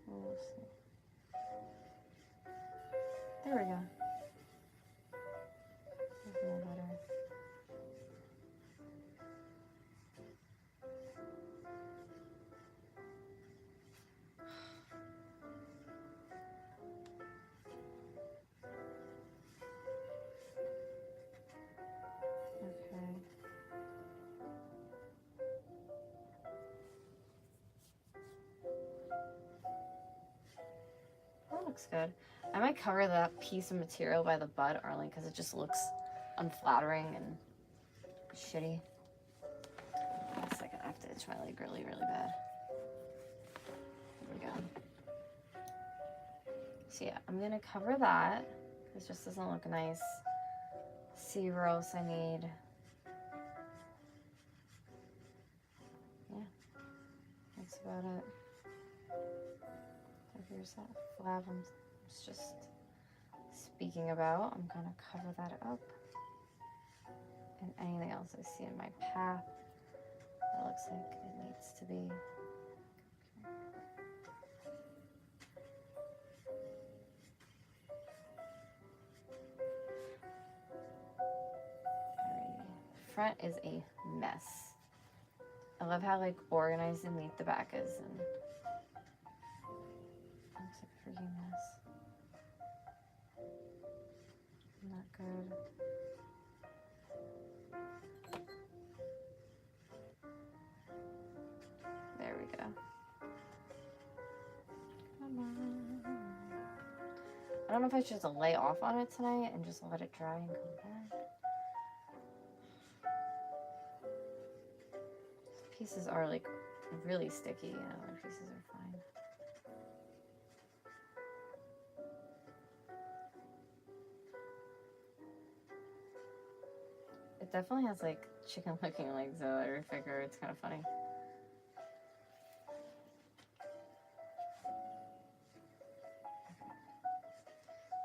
We'll see. There we go. That's a little better. looks good. I might cover that piece of material by the bud only because it just looks unflattering and shitty. Wait a second, I have to itch my leg really, really bad. Here we go. So yeah, I'm gonna cover that. It just doesn't look nice. See where else I need. Yeah, that's about it. So here's that flab I was just speaking about. I'm gonna cover that up. And anything else I see in my path that looks like it needs to be. Front is a mess. I love how like organized and neat the back is, and looks like a freaking mess. Not good. There we go. Come on. I don't know if I should just lay off on it tonight and just let it dry and come back. Pieces are like really sticky, and other pieces are fine. It definitely has like chicken looking legs though. I figure it's kind of funny.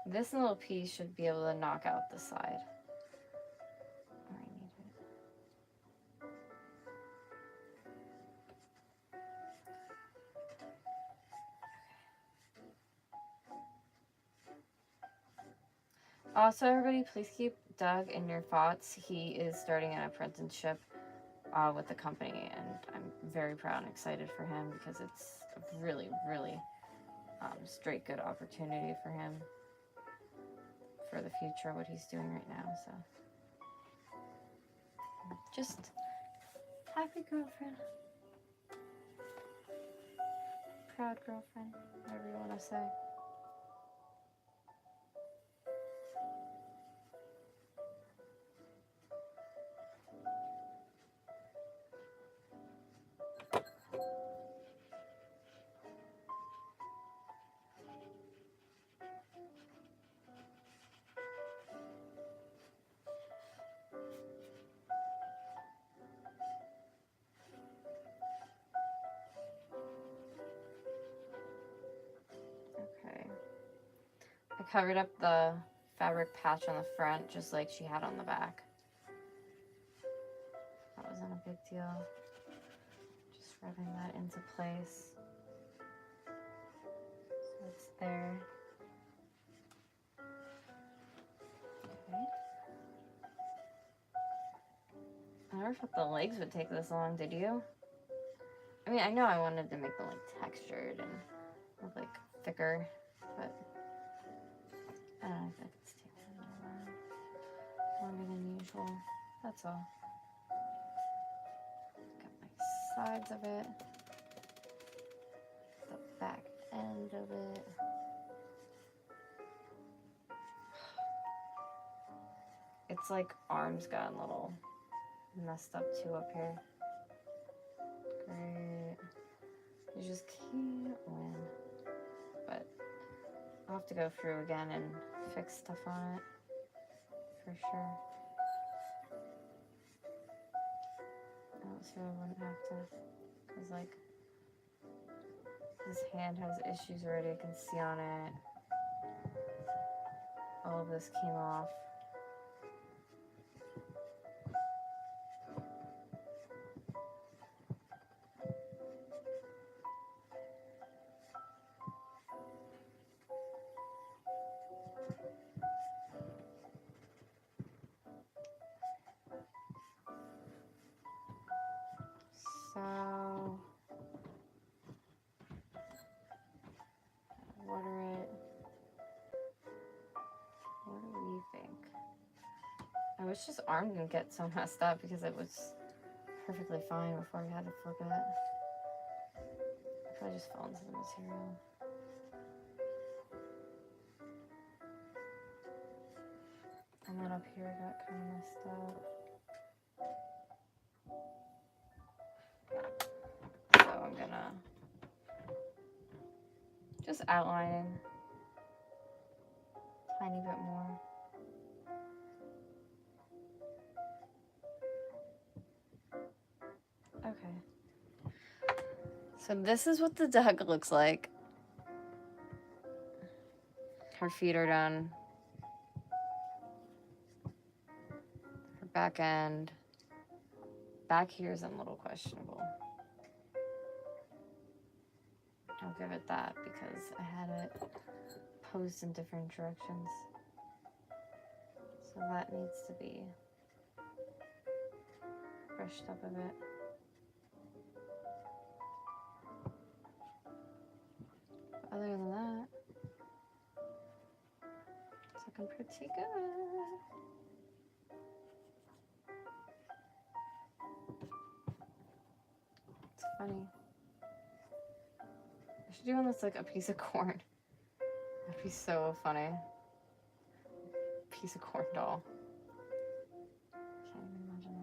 This little piece should be able to knock out the side. Where I need it. Also, everybody, please keep Doug in your thoughts. He is starting an apprenticeship with the company, and I'm very proud and excited for him because it's a really, really straight good opportunity for him for the future, what he's doing right now. So, just happy girlfriend, proud girlfriend, whatever you want to say. I covered up the fabric patch on the front just like she had on the back. That wasn't a big deal. Just rubbing that into place. So it's there. Okay. I never thought the legs would take this long, did you? I mean, I know I wanted to make them like textured and look like thicker, but I don't know if it's taking a little longer than usual. That's all. Got my sides of it, the back end of it. It's like arms got a little messed up too up here. Great. You just can't win. But I'll have to go through again and fix stuff on it for sure. I don't see why I wouldn't have to, because like this hand has issues already. I can see on it. All of this came off. So, water it. What do we think? I wish this arm didn't get so messed up because it was perfectly fine before I had to flip it. I probably just fell into the material. And then up here got kind of messed up. So I'm gonna just outlining a tiny bit more. Okay. So this is what the duck looks like. Her feet are done. Her back end. Back here is a little questionable. I'll give it that because I had it posed in different directions. So that needs to be brushed up a bit. But other than that, it's looking pretty good. It's funny. I should do one that's like a piece of corn. That'd be so funny. Piece of corn doll. Can't even imagine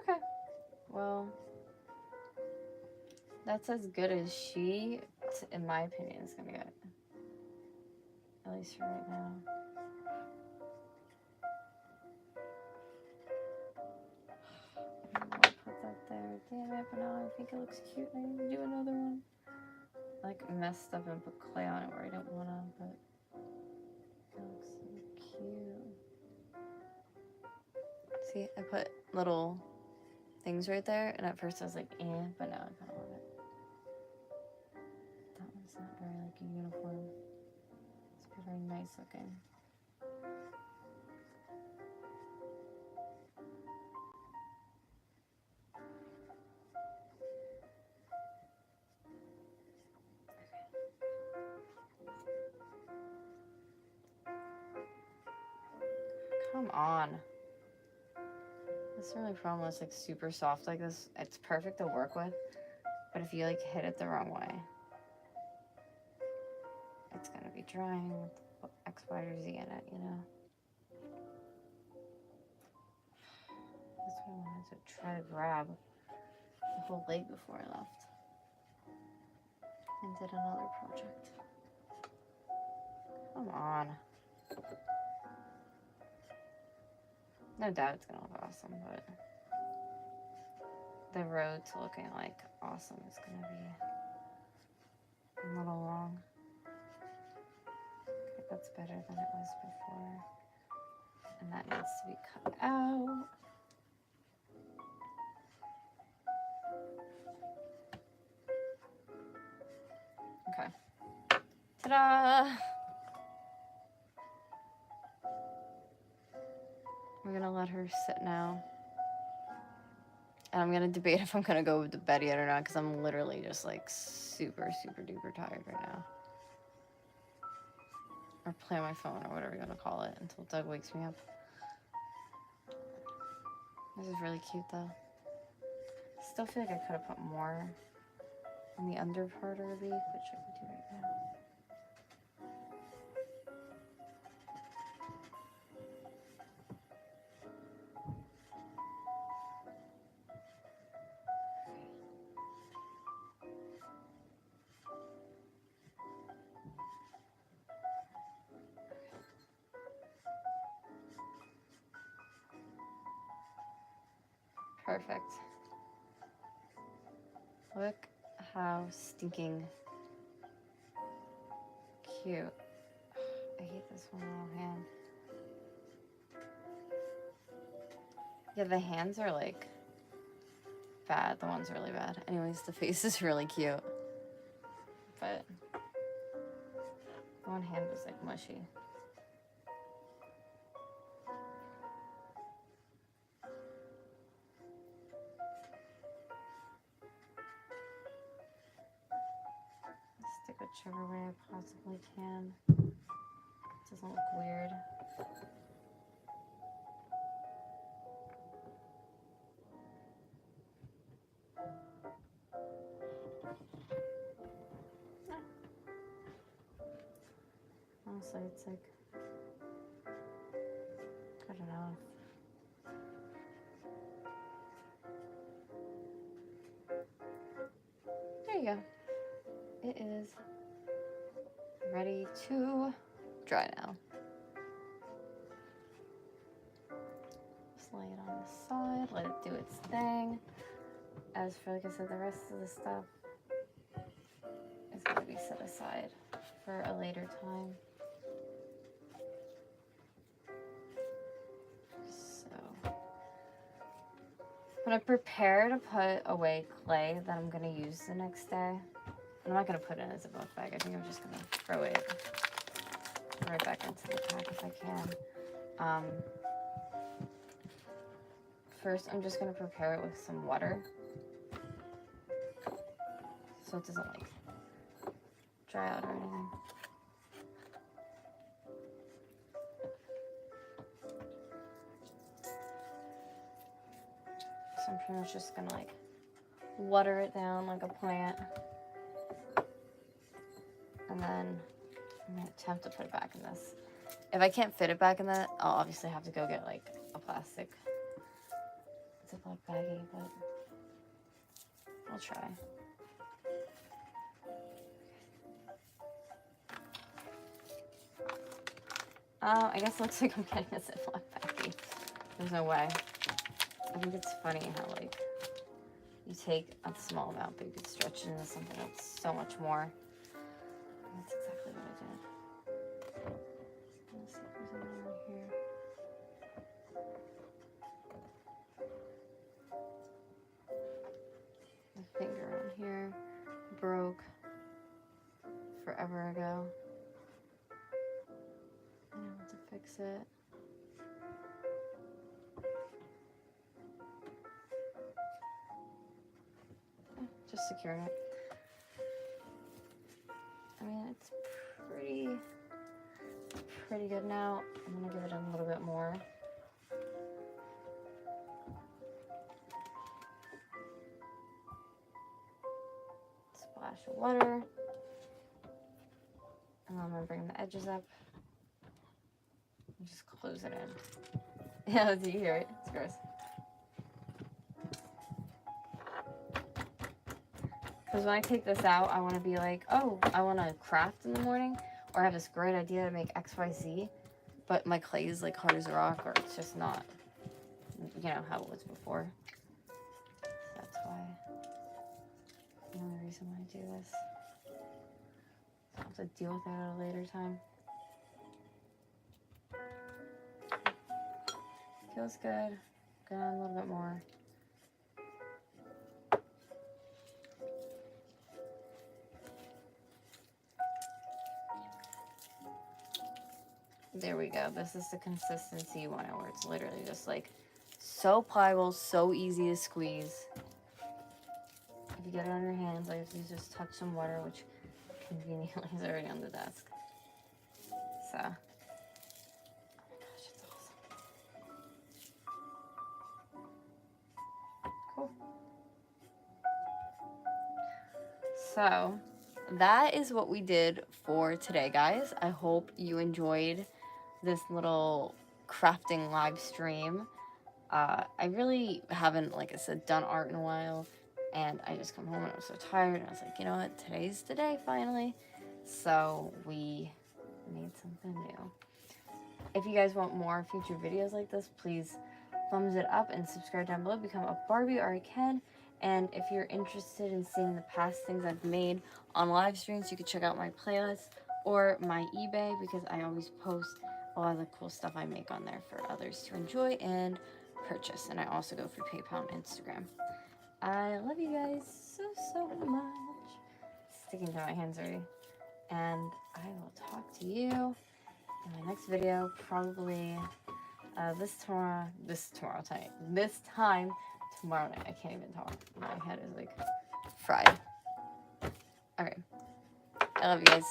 that. Okay. Well, that's as good as she, in my opinion, is gonna get. At least for right now. I don't want to put that there. Damn it, but now I think it looks cute and I need to do another one. I like messed up and put clay on it where I didn't want to, but it looks so cute. See, I put little things right there, and at first I was like, eh, but now I kind of love it. That one's not very like a uniform. It's very nice looking. Come on. That's the only problem. It's like super soft like this. It's perfect to work with, but if you like hit it the wrong way, it's gonna be drying with X, Y, or Z in it, you know? That's what I wanted to try to grab the whole leg before I left. And did another project. Come on. No doubt it's gonna look awesome, but the road to looking like awesome is gonna be a little long. Okay, that's better than it was before. And that needs to be cut out. Okay. Ta-da! We're gonna let her sit now. And I'm gonna debate if I'm gonna go to bed yet or not, because I'm literally just like super, super duper tired right now. Or play on my phone or whatever you're gonna call it until Doug wakes me up. This is really cute though. Still feel like I could have put more on the under part of the leaf, which I can do right now. Perfect. Look how stinking cute. I hate this one little hand. Yeah, the hands are like bad. The one's really bad. Anyways, the face is really cute. But the one hand was like mushy. Stick whichever way I possibly can. It doesn't look weird. Honestly, it's like good enough. There you go. It is ready to dry now. Just lay it on the side, let it do its thing. As for, like I said, the rest of the stuff is going to be set aside for a later time. So, when I prepare to put away clay that I'm going to use the next day, I'm not going to put it in a Ziploc bag. I think I'm just going to throw it right back into the pack if I can. First, I'm just going to prepare it with some water so it doesn't like dry out or anything. So I'm pretty much just going to like water it down like a plant. And then I'm going to attempt to put it back in this. If I can't fit it back in that, I'll obviously have to go get like a plastic Ziploc baggie, but I'll try. I guess it looks like I'm getting a Ziploc baggie. There's no way. I think it's funny how like you take a small amount but you could stretch it into something that's so much more. And that's exactly what I did. Let's see if there's anyone here. The finger on here broke forever ago. I don't know how to fix it. Just securing it. I mean, it's pretty good now. I'm gonna give it a little bit more. Splash of water. And I'm gonna bring the edges up. And just close it in. Yeah, do you hear it? It's gross. Because when I take this out, I want to be like, oh, I want to craft in the morning, or I have this great idea to make X, Y, Z, but my clay is like hard as a rock, or it's just not, you know, how it was before. So that's why, the only reason why I do this. So I'll have to deal with that at a later time. Feels good. Go on a little bit more. There we go. This is the consistency you want it, where it's literally just like so pliable, so easy to squeeze. If you get it on your hands, all you have to do is just touch some water, which conveniently is already on the desk. So, oh my gosh, it's awesome. Cool. So, that is what we did for today, guys. I hope you enjoyed this little crafting live stream. I really haven't, like I said, done art in a while, and I just come home and I was so tired, and I was like, you know what, today's the day finally. So we made something new. If you guys want more future videos like this, please thumbs it up and subscribe down below. Become a Barbie or a Ken. And if you're interested in seeing the past things I've made on live streams, you can check out my playlist or my eBay, because I always post a lot of the cool stuff I make on there for others to enjoy and purchase. And I also go for PayPal and Instagram. I love you guys so much. Sticking to my hands already. And I will talk to you in my next video, probably this time tomorrow night. I can't even talk. My head is like fried. Okay. I love you guys.